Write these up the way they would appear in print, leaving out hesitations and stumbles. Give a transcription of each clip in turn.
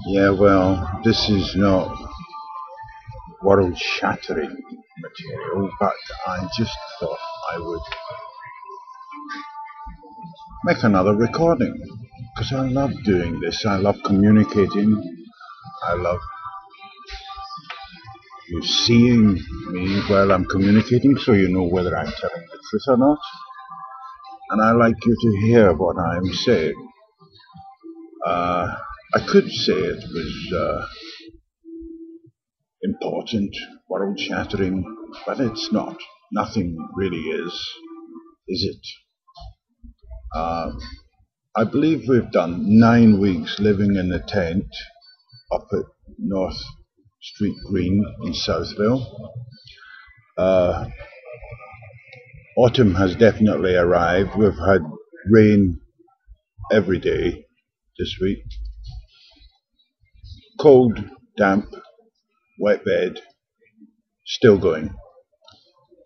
Yeah, well, this is not world-shattering material, but I just thought I would make another recording because I love doing this. I love communicating. I love you seeing me while I'm communicating so you know whether I'm telling the truth or not. And I like you to hear what I'm saying. I could say it was important, world-shattering, but it's not. Nothing really is it? Uh, I believe we've done 9 weeks living in a tent up at North Street Green in Southville. Uh, Autumn has definitely arrived. We've had rain every day this week. Cold, damp, wet bed, still going.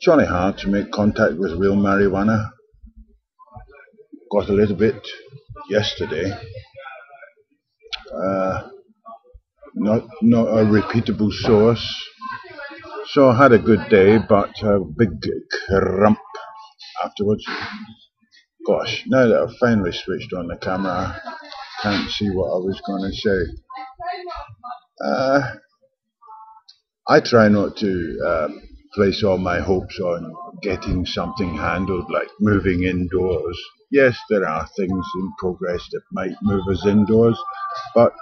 Jolly hard to make contact with real marijuana. Got a little bit yesterday. Not a repeatable source. So I had a good day, but a big crump afterwards. Gosh, now that I've finally switched on the camera, I can't see what I was going to say. I try not to place all my hopes on getting something handled like moving indoors. Yes, there are things in progress that might move us indoors, but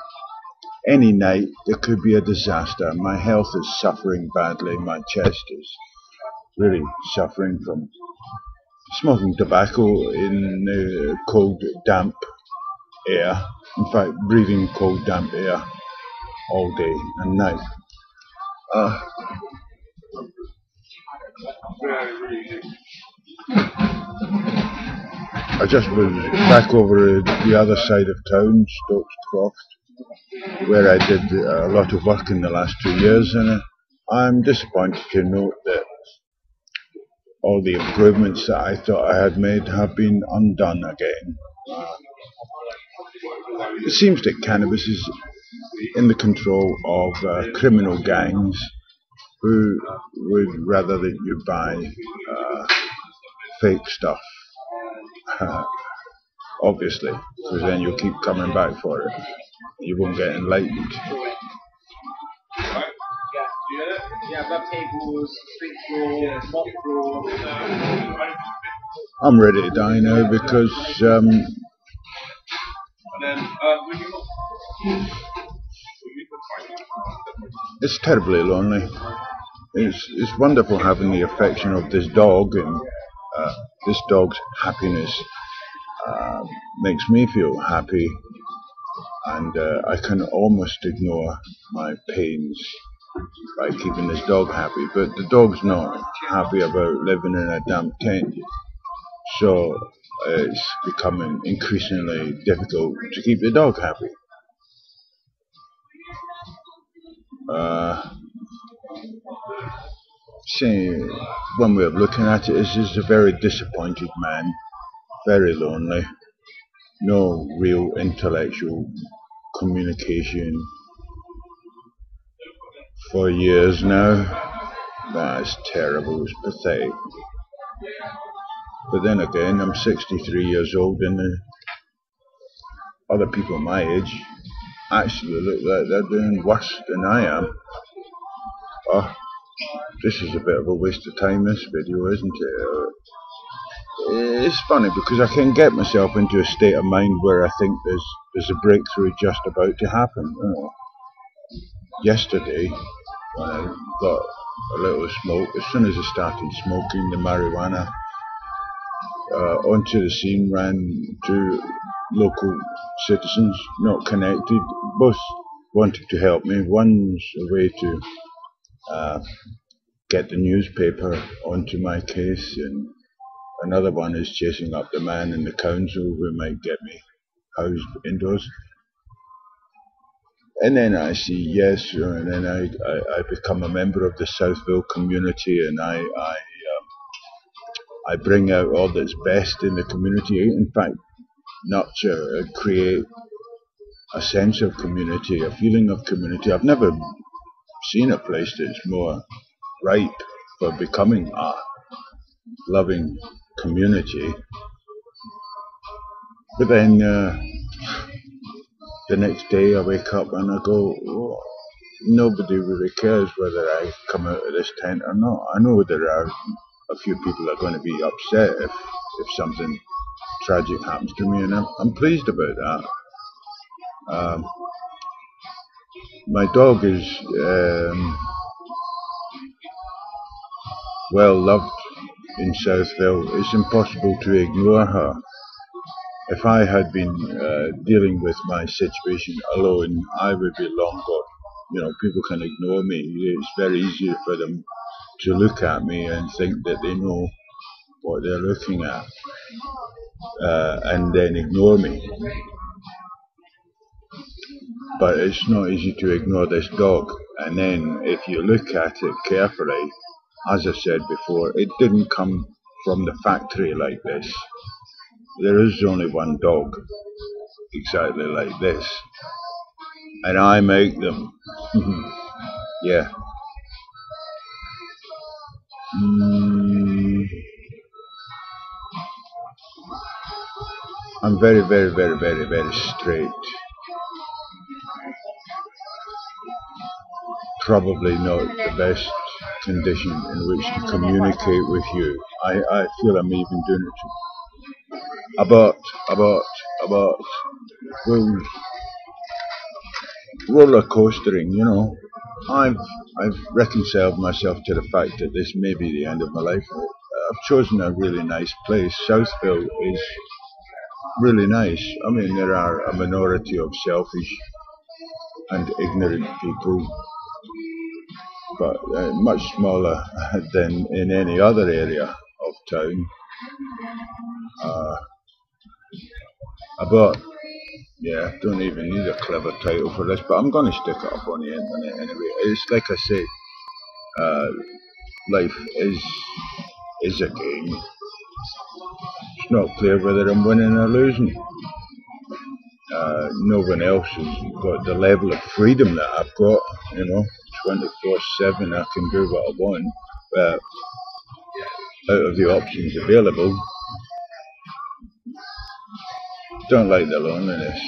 any night there could be a disaster. My health is suffering badly. My chest is really suffering from smoking tobacco in cold, damp air. In fact, breathing cold, damp air all day and night. Uh, I just was back over the other side of town, Stokes Croft, where I did a lot of work in the last 2 years, and I'm disappointed to note that all the improvements that I thought I had made have been undone again. It seems that cannabis is in the control of criminal gangs who would rather that you buy fake stuff, obviously, because then you'll keep coming back for it. You won't get enlightened. I'm ready to die now because it's terribly lonely. It's wonderful having the affection of this dog, and this dog's happiness makes me feel happy, and I can almost ignore my pains by keeping this dog happy. But the dog's not happy about living in a damp tent, so it's becoming increasingly difficult to keep the dog happy. See, one way of looking at it is he's a very disappointed man, very lonely, no real intellectual communication for years now. That's terrible, it's pathetic. But then again, I'm 63 years old, and other people my age actually look like they're doing worse than I am. Oh, this is a bit of a waste of time, this video, isn't it? It's funny because I can get myself into a state of mind where I think there's a breakthrough just about to happen. You know, yesterday, when I got a little smoke, as soon as I started smoking the marijuana, onto the scene ran two local citizens, not connected, both wanting to help me. One's a way to get the newspaper onto my case, and another one is chasing up the man in the council who might get me housed indoors. And then I see yes, and then I become a member of the Southville community, and I bring out all that's best in the community. In fact, nurture and create a sense of community, a feeling of community. I've never seen a place that's more ripe for becoming a loving community. But then the next day I wake up and I go, oh, nobody really cares whether I come out of this tent or not. I know there are a few people are going to be upset if something tragic happens to me, and I'm pleased about that. My dog is well loved in Southville. It's impossible to ignore her. If I had been dealing with my situation alone, I would be long gone. You know, people can ignore me. It's very easy for them to look at me and think that they know what they're looking at, and then ignore me. But it's not easy to ignore this dog. And then if you look at it carefully, as I said before, it didn't come from the factory like this. There is only one dog exactly like this, and I make them. Yeah. I'm very, very, very, very, very straight. Probably not the best condition in which to communicate with you. I feel I'm even doing it about well, roller coastering, you know. I've reconciled myself to the fact that this may be the end of my life. I've chosen a really nice place. Southville is really nice. I mean, there are a minority of selfish and ignorant people, but much smaller than in any other area of town. About Yeah, don't even need a clever title for this, but I'm going to stick it up on the internet anyway. It's like I say, life is a game. It's not clear whether I'm winning or losing. No one else has got the level of freedom that I've got. You know, 24/7 I can do what I want. But out of the options available, don't like the loneliness.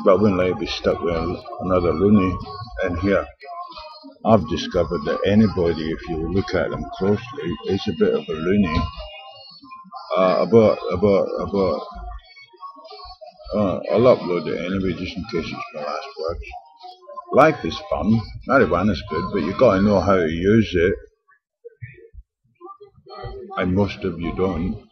But I wouldn't like to be stuck with another loony in here. I've discovered that anybody, if you look at them closely, is a bit of a loony. I'll upload it anyway, just in case it's my last words. Life is fun. Marijuana's good, but you've got to know how to use it. And most of you don't.